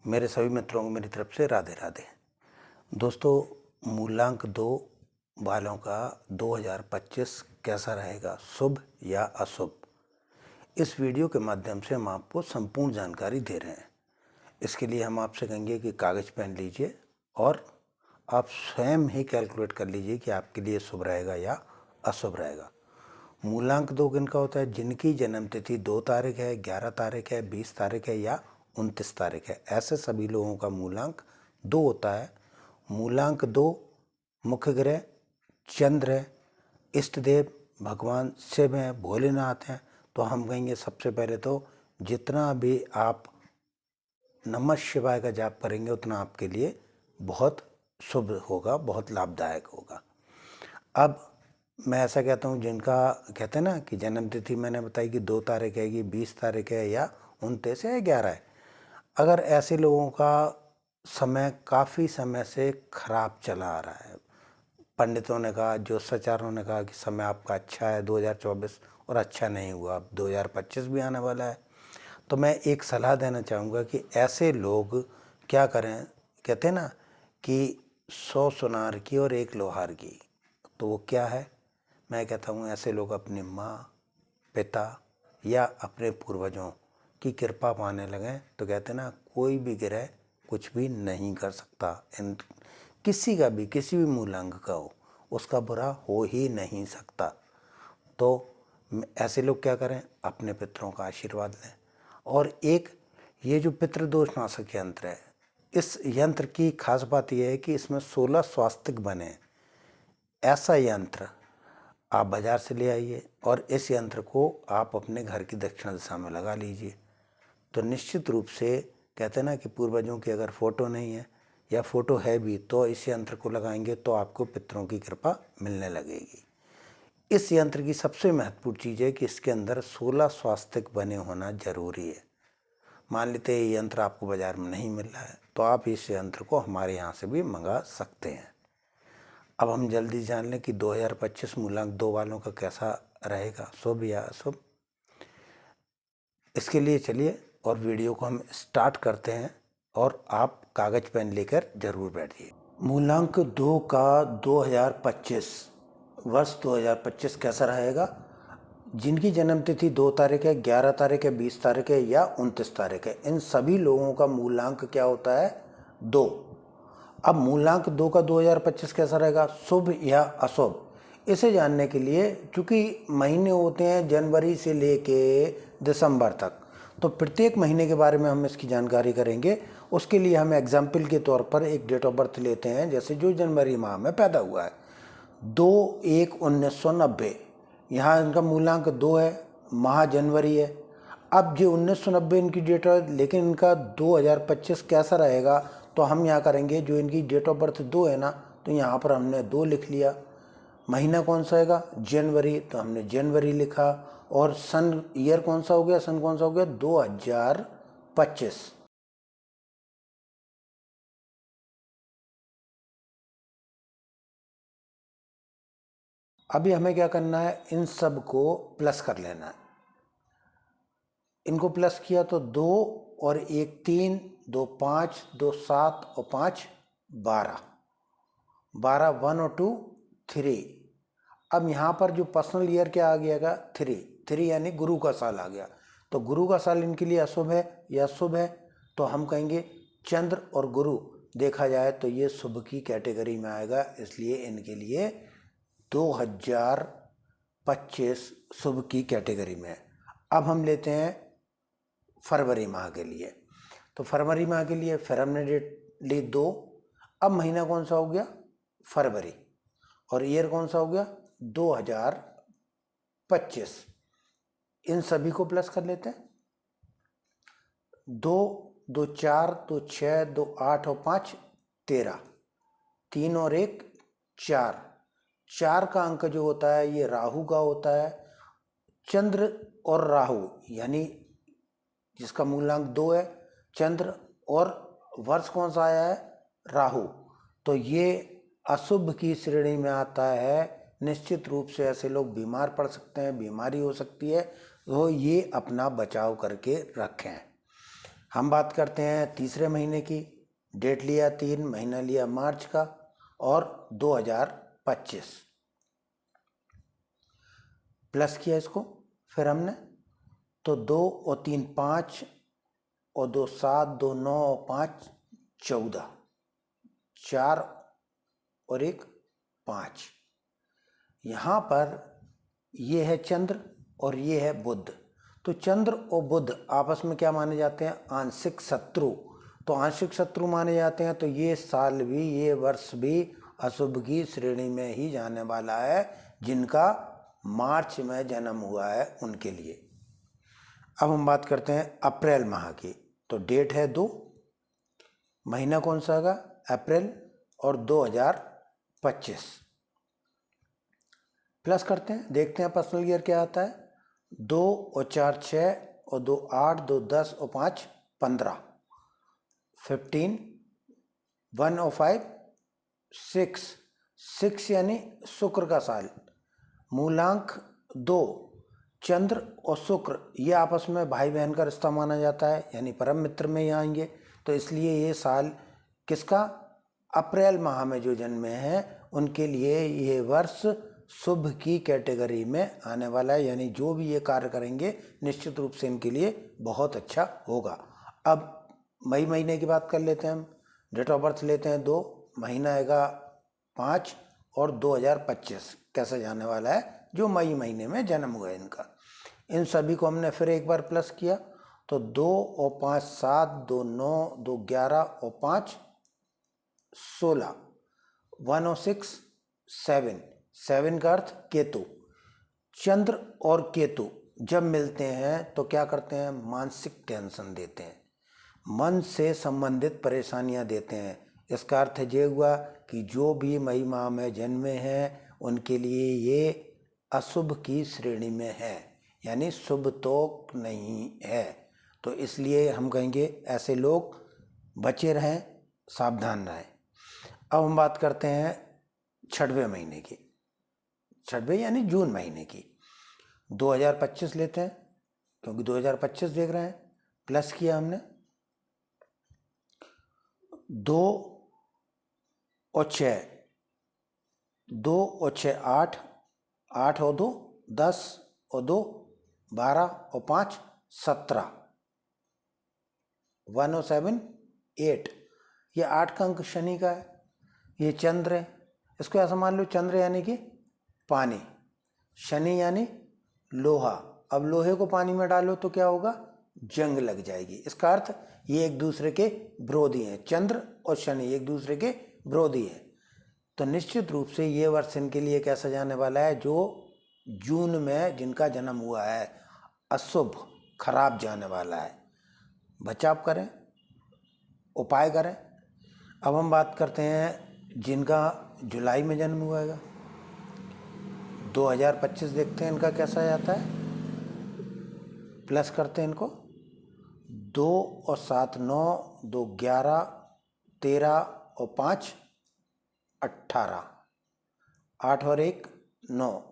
मेरे सभी मित्रों को मेरी तरफ से राधे राधे। दोस्तों, मूलांक 2 वालों का 2025 कैसा रहेगा, शुभ या अशुभ? इस वीडियो के माध्यम से हम आपको संपूर्ण जानकारी दे रहे हैं। इसके लिए हम आपसे कहेंगे कि कागज़ पेन लीजिए और आप स्वयं ही कैलकुलेट कर लीजिए कि आपके लिए शुभ रहेगा या अशुभ रहेगा। मूलांक 2 किनका होता है? जिनकी जन्मतिथि 2 तारीख है, 11 तारीख है, 20 तारीख है या 29 तारीख है। ऐसे सभी लोगों का मूलांक 2 होता है। मूलांक 2 मुख्य ग्रह चंद्र है, इष्ट देव भगवान शिव हैं, भोलेनाथ हैं। तो हम कहेंगे सबसे पहले तो जितना भी आप नमः शिवाय का जाप करेंगे उतना आपके लिए बहुत शुभ होगा, बहुत लाभदायक होगा। अब मैं ऐसा कहता हूँ, जिनका कहते हैं ना कि जन्मतिथि मैंने बताई कि 2 तारीख है, कि 20 तारीख है या 29 है या 11 है। अगर ऐसे लोगों का समय काफ़ी समय से खराब चला आ रहा है, पंडितों ने कहा, ज्योतिषाचार्यों ने कहा कि समय आपका अच्छा है 2024 और अच्छा नहीं हुआ, अब 2025 भी आने वाला है, तो मैं एक सलाह देना चाहूँगा कि ऐसे लोग क्या करें। कहते हैं ना कि 100 सुनार की और 1 लोहार की, तो वो क्या है? मैं कहता हूँ ऐसे लोग अपनी माँ, पिता या अपने पूर्वजों की कृपा पाने लगें। तो कहते हैं ना, कोई भी ग्रह कुछ भी नहीं कर सकता, किसी का भी किसी भी मूलांक का हो, उसका बुरा हो ही नहीं सकता। तो ऐसे लोग क्या करें? अपने पितरों का आशीर्वाद लें। और एक ये जो पितृदोषनाशक यंत्र है, इस यंत्र की खास बात यह है कि इसमें 16 स्वास्तिक बने हैं। ऐसा यंत्र आप बाज़ार से ले आइए और इस यंत्र को आप अपने घर की दक्षिण दिशा में लगा लीजिए। तो निश्चित रूप से कहते हैं ना कि पूर्वजों की अगर फ़ोटो नहीं है या फ़ोटो है भी, तो इस यंत्र को लगाएंगे तो आपको पितरों की कृपा मिलने लगेगी। इस यंत्र की सबसे महत्वपूर्ण चीज़ है कि इसके अंदर 16 स्वास्तिक बने होना जरूरी है। मान लेते हैं ये यंत्र आपको बाज़ार में नहीं मिल रहा है, तो आप इस यंत्र को हमारे यहाँ से भी मंगा सकते हैं। अब हम जल्दी जान लें कि 2025 मूलांक 2 वालों का कैसा रहेगा, शुभ या अशुभ। इसके लिए चलिए और वीडियो को हम स्टार्ट करते हैं और आप कागज़ पेन लेकर जरूर बैठिए। मूलांक 2 का 2025 वर्ष 2025 कैसा रहेगा? जिनकी जन्मतिथि 2 तारीख है, 11 तारीख है, 20 तारीख है या 29 तारीख है, इन सभी लोगों का मूलांक क्या होता है? 2। अब मूलांक 2 का 2025 कैसा रहेगा, शुभ या अशुभ? इसे जानने के लिए, चूंकि महीने होते हैं जनवरी से लेके दिसंबर तक, तो प्रत्येक महीने के बारे में हम इसकी जानकारी करेंगे। उसके लिए हम एग्जाम्पल के तौर पर एक डेट ऑफ बर्थ लेते हैं, जैसे जो जनवरी माह में पैदा हुआ है 2/1/1990, यहाँ इनका मूलांक 2 है, माह जनवरी है। अब जो 1990 इनकी डेट है, लेकिन इनका 2025 कैसा रहेगा? तो हम यहाँ करेंगे, जो इनकी डेट ऑफ बर्थ 2 है ना, तो यहाँ पर हमने 2 लिख लिया। महीना कौन सा आएगा? जनवरी, तो हमने जनवरी लिखा। और सन ईयर कौन सा हो गया? सन कौन सा हो गया? 2025। अभी हमें क्या करना है? इन सब को प्लस कर लेना है। इनको प्लस किया तो 2 और 1 3, 2 5, 2 7 और 5 12, 12 1 और 2 3। अब यहाँ पर जो पर्सनल ईयर क्या आ गया? 3 यानी गुरु का साल आ गया। तो गुरु का साल इनके लिए अशुभ है या शुभ है? तो हम कहेंगे चंद्र और गुरु देखा जाए तो ये शुभ की कैटेगरी में आएगा, इसलिए इनके लिए 2025 शुभ की कैटेगरी में। अब हम लेते हैं फरवरी माह के लिए। तो फरवरी माह के लिए फिर हमने डेट ली 2। अब महीना कौन सा हो गया? फरवरी। और ईयर कौन सा हो गया? 2025। इन सभी को प्लस कर लेते हैं। 2 2 4, 2 6, 2 8 और 5 13, 3 और 1 4। 4 का अंक जो होता है ये राहु का होता है। चंद्र और राहु यानी जिसका मूलांक 2 है, चंद्र, और वर्ष कौन सा आया है? राहु। तो ये अशुभ की श्रेणी में आता है। निश्चित रूप से ऐसे लोग बीमार पड़ सकते हैं, बीमारी हो सकती है, तो ये अपना बचाव करके रखें। हम बात करते हैं तीसरे महीने की। डेट लिया 3, महीना लिया मार्च का और 2025 प्लस किया इसको फिर हमने, तो 2 और 3 5 और 2 7, 2 9 और 5 14, 4 और 1 5। यहाँ पर ये है चंद्र और ये है बुध। तो चंद्र और बुध आपस में क्या माने जाते हैं? आंशिक शत्रु। तो आंशिक शत्रु माने जाते हैं, तो ये साल भी, ये वर्ष भी अशुभ की श्रेणी में ही जाने वाला है जिनका मार्च में जन्म हुआ है उनके लिए। अब हम बात करते हैं अप्रैल माह की। तो डेट है 2, महीना कौन सा होगा? अप्रैल और 2025 प्लस करते हैं, देखते हैं पर्सनल ईयर क्या आता है। 2 और 4 6 और 2 8, 2 10 और 5 15, 15, 1 और 5 6 यानी शुक्र का साल। मूलांक 2, चंद्र और शुक्र ये आपस में भाई बहन का रिश्ता माना जाता है, यानी परम मित्र में ही आएंगे। तो इसलिए ये साल किसका? अप्रैल माह में जो जन्मे हैं उनके लिए ये वर्ष शुभ की कैटेगरी में आने वाला है, यानी जो भी ये कार्य करेंगे निश्चित रूप से इनके लिए बहुत अच्छा होगा। अब मई महीने की बात कर लेते हैं हम। डेट ऑफ बर्थ लेते हैं 2, महीना आएगा 5 और 2025 कैसा जाने वाला है जो मई महीने में जन्म हुआ है इनका। इन सभी को हमने फिर एक बार प्लस किया, तो 2 और 5 7, 2 9, 2 11 और 5 16, 1 और 6 7। 7 का अर्थ केतु। चंद्र और केतु जब मिलते हैं तो क्या करते हैं? मानसिक टेंशन देते हैं, मन से संबंधित परेशानियां देते हैं। इसका अर्थ ये हुआ कि जो भी मई माह में जन्मे हैं उनके लिए ये अशुभ की श्रेणी में है, यानी शुभ तो नहीं है। तो इसलिए हम कहेंगे ऐसे लोग बचे रहें, सावधान रहें। अब हम बात करते हैं 6वें महीने की। 6वें यानी जून महीने की। 2025 लेते हैं क्योंकि 2025 देख रहे हैं। प्लस किया हमने 2 और 6, 2 और 6 8, 8 और 2 10 और 2 12 और 5 17, 1 और 7 8। ये 8 का अंक शनि का है, ये चंद्र है। इसको ऐसा मान लो, चंद्र यानी कि पानी, शनि यानी लोहा। अब लोहे को पानी में डालो तो क्या होगा? जंग लग जाएगी। इसका अर्थ ये एक दूसरे के विरोधी हैं, चंद्र और शनि एक दूसरे के विरोधी हैं। तो निश्चित रूप से ये वर्ष इनके लिए कैसा जाने वाला है? जो जून में जिनका जन्म हुआ है अशुभ, खराब जाने वाला है। बचाव करें, उपाय करें। अब हम बात करते हैं जिनका जुलाई में जन्म हुआ है। 2025 देखते हैं इनका कैसा जाता है। प्लस करते हैं इनको, 2 और 7 9, 2 11, 13 और 5 18, 8 और 1 9।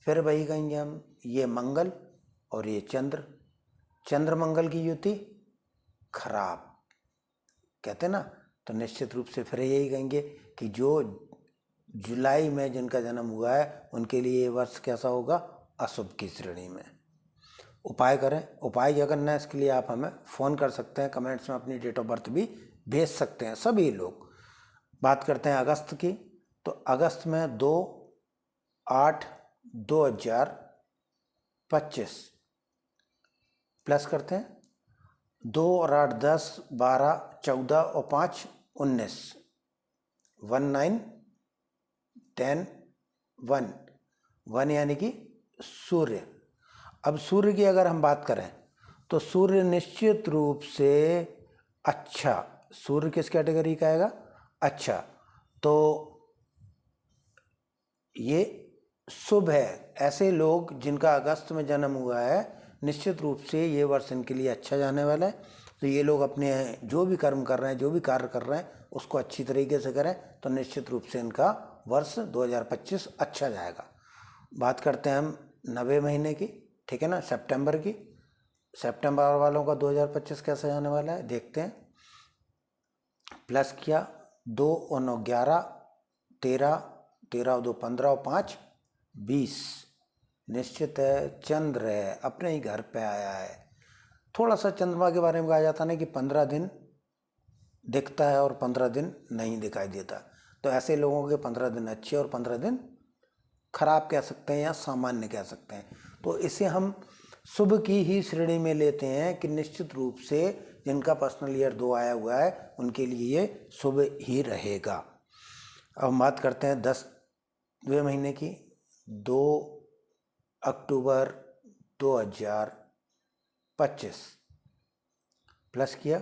फिर वही कहेंगे हम, ये मंगल और ये चंद्र। चंद्र मंगल की युति खराब कहते ना। तो निश्चित रूप से फिर यही कहेंगे कि जो जुलाई में जिनका जन्म हुआ है उनके लिए ये वर्ष कैसा होगा? अशुभ की श्रेणी में। उपाय करें। उपाय क्या करना है इसके लिए आप हमें फ़ोन कर सकते हैं, कमेंट्स में अपनी डेट ऑफ बर्थ भी भेज सकते हैं सभी लोग। बात करते हैं अगस्त की। तो अगस्त में 2 8 2025 प्लस करते हैं, 2 और 8 10 12 14 और 5 19, 1 9 10 1 1 यानी कि सूर्य। अब सूर्य की अगर हम बात करें तो सूर्य निश्चित रूप से अच्छा, सूर्य किस कैटेगरी का आएगा? अच्छा। तो ये शुभ है। ऐसे लोग जिनका अगस्त में जन्म हुआ है निश्चित रूप से ये वर्ष इनके लिए अच्छा जाने वाला है। तो ये लोग अपने जो भी कर्म कर रहे हैं, जो भी कार्य कर रहे हैं उसको अच्छी तरीके से करें तो निश्चित रूप से इनका वर्ष 2025 अच्छा जाएगा। बात करते हैं हम 90 महीने की, ठीक है ना, सितंबर की। सितंबर वालों का 2025 कैसा जाने वाला है देखते हैं। प्लस किया 2 और 9 11, 13, 13 और 2 15 और 5 20। निश्चित है चंद्र है, अपने ही घर पे आया है। थोड़ा सा चंद्रमा के बारे में कहा जाता है कि 15 दिन दिखता है और 15 दिन नहीं दिखाई देता। तो ऐसे लोगों के 15 दिन अच्छे और 15 दिन खराब कह सकते हैं या सामान्य कह सकते हैं। तो इसे हम शुभ की ही श्रेणी में लेते हैं कि निश्चित रूप से जिनका पर्सनल ईयर 2 आया हुआ है उनके लिए ये शुभ ही रहेगा। अब हम बात करते हैं 10वें महीने की। 2 अक्टूबर 2025 प्लस किया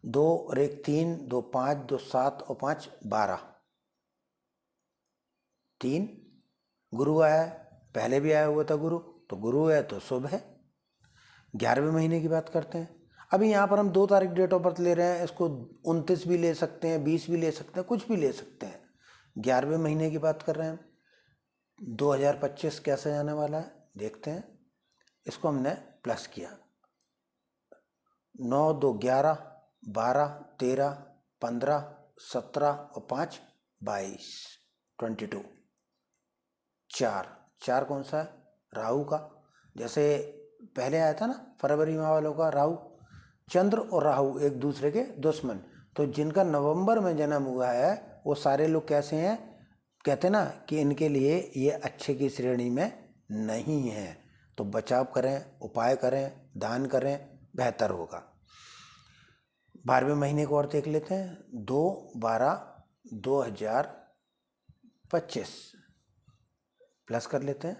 2 और 1 3, 2 5, 2 7 और 5 12। 3 गुरु आया है, पहले भी आया हुआ था गुरु, तो गुरु है तो शुभ है। 11वें महीने की बात करते हैं। अभी यहाँ पर हम 2 तारीख डेट ऑफ बर्थ ले रहे हैं, इसको 29 भी ले सकते हैं, 20 भी ले सकते हैं, कुछ भी ले सकते हैं। 11वें महीने की बात कर रहे हैं। 2025 कैसे जाने वाला है देखते हैं। इसको हमने प्लस किया 9 2 11, 12 13, 15 17 और 5 22 22। 4 कौन सा है? राहु का। जैसे पहले आया था ना फरवरी माह वालों का राहु। चंद्र और राहु एक दूसरे के दुश्मन। तो जिनका नवंबर में जन्म हुआ है वो सारे लोग कैसे हैं? कहते ना कि इनके लिए ये अच्छे की श्रेणी में नहीं है। तो बचाव करें, उपाय करें, दान करें, बेहतर होगा। 12वें महीने को और देख लेते हैं। 2/12/2025 प्लस कर लेते हैं।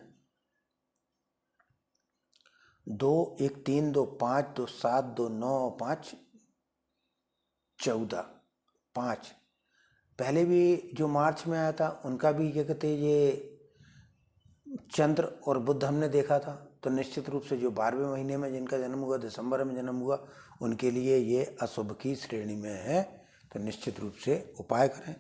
2 1 3 2 5 2 7 2 9 5 14 5। पहले भी जो मार्च में आया था उनका भी क्या कहते हैं ये चंद्र और बुध हमने देखा था। तो निश्चित रूप से जो 12वें महीने में जिनका जन्म हुआ, दिसंबर में जन्म हुआ, उनके लिए ये अशुभ की श्रेणी में है। तो निश्चित रूप से उपाय करें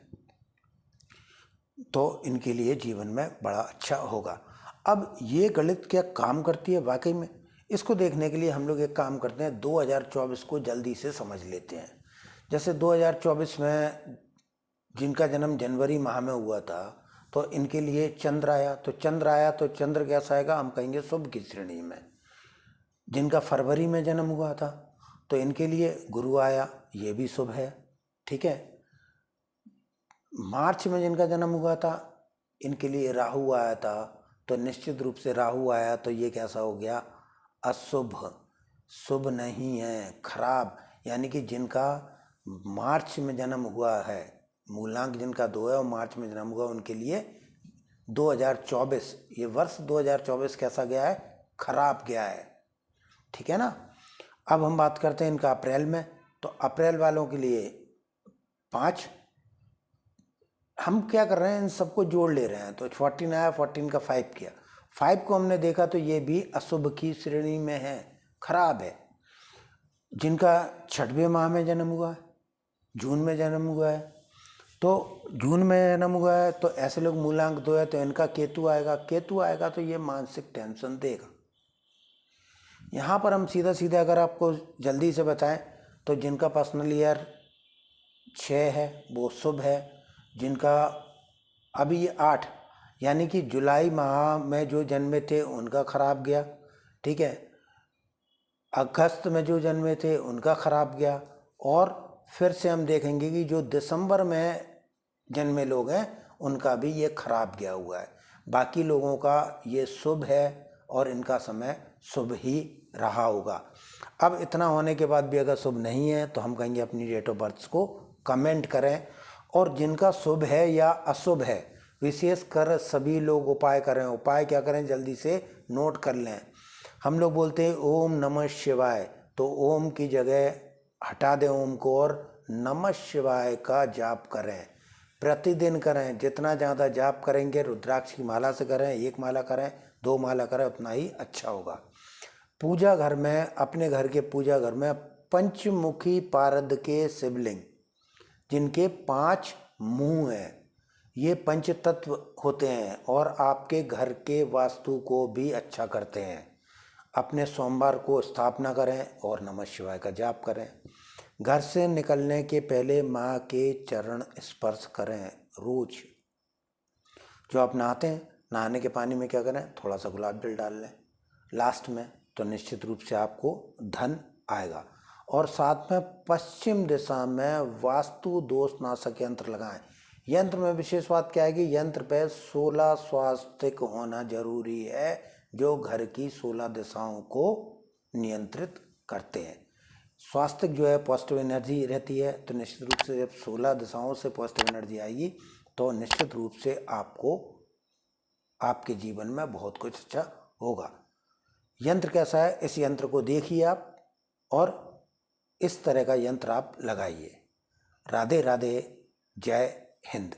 तो इनके लिए जीवन में बड़ा अच्छा होगा। अब ये गणित क्या काम करती है वाकई में, इसको देखने के लिए हम लोग एक काम करते हैं, 2024 को जल्दी से समझ लेते हैं। जैसे 2024 में जिनका जन्म जनवरी माह में हुआ था तो इनके लिए चंद्र आया। तो चंद्र आया तो चंद्र कैसा आएगा? हम कहेंगे शुभ की श्रेणी में। जिनका फरवरी में जन्म हुआ था तो इनके लिए गुरु आया, ये भी शुभ है। ठीक है। मार्च में जिनका जन्म हुआ था इनके लिए राहु आया था। तो निश्चित रूप से राहु आया तो ये कैसा हो गया? अशुभ, शुभ नहीं है, खराब। यानी कि जिनका मार्च में जन्म हुआ है, मूलांक जिनका 2 है और मार्च में जन्म हुआ, उनके लिए 2024 ये वर्ष 2024 कैसा गया है? खराब गया है। ठीक है ना। अब हम बात करते हैं इनका अप्रैल में। तो अप्रैल वालों के लिए 5। हम क्या कर रहे हैं, इन सबको जोड़ ले रहे हैं। तो 14 आया, 14 का 5 किया। 5 को हमने देखा तो ये भी अशुभ की श्रेणी में है, खराब है। जिनका 6वें माह में जन्म हुआ है, जून में जन्म हुआ है, तो जून में जन्म हुआ है तो ऐसे लोग मूलांक 2 है तो इनका केतु आएगा। केतु आएगा तो ये मानसिक टेंशन देगा। यहाँ पर हम सीधा सीधा अगर आपको जल्दी से बताएं तो जिनका पर्सनल ईयर 6 है वो शुभ है। जिनका अभी ये 8 यानी कि जुलाई माह में जो जन्मे थे उनका खराब गया। ठीक है। अगस्त में जो जन्मे थे उनका खराब गया। और फिर से हम देखेंगे कि जो दिसंबर में जन्मे लोग हैं उनका भी ये खराब गया हुआ है। बाकी लोगों का ये शुभ है और इनका समय शुभ ही रहा होगा। अब इतना होने के बाद भी अगर शुभ नहीं है तो हम कहेंगे अपनी डेट ऑफ बर्थ को कमेंट करें। और जिनका शुभ है या अशुभ है विशेष कर सभी लोग उपाय करें। उपाय क्या करें जल्दी से नोट कर लें। हम लोग बोलते हैं ओम नमः शिवाय, तो ओम की जगह हटा दें ओम को और नमः शिवाय का जाप करें। प्रतिदिन करें। जितना ज़्यादा जाप करेंगे, रुद्राक्ष की माला से करें, 1 माला करें, 2 माला करें, उतना ही अच्छा होगा। पूजा घर में, अपने घर के पूजा घर में पंचमुखी पारद के शिवलिंग जिनके 5 मुंह हैं, ये पंच तत्व होते हैं और आपके घर के वास्तु को भी अच्छा करते हैं। अपने सोमवार को स्थापना करें और नमः शिवाय का जाप करें। घर से निकलने के पहले माँ के चरण स्पर्श करें रोज। जो आप नहाते हैं, नहाने के पानी में क्या करें, थोड़ा सा गुलाब जल डाल लें लास्ट में, तो निश्चित रूप से आपको धन आएगा। और साथ में पश्चिम दिशा में वास्तु दोष नाशक यंत्र लगाएं। यंत्र में विशेष बात क्या है कि यंत्र पे 16 स्वास्तिक होना जरूरी है, जो घर की 16 दिशाओं को नियंत्रित करते हैं। स्वास्तिक जो है पॉजिटिव एनर्जी रहती है, तो निश्चित रूप से जब 16 दिशाओं से पॉजिटिव एनर्जी आएगी तो निश्चित रूप से आपको आपके जीवन में बहुत कुछ अच्छा होगा। यंत्र कैसा है, इस यंत्र को देखिए आप और इस तरह का यंत्र आप लगाइए। राधे राधे, जय हिंद।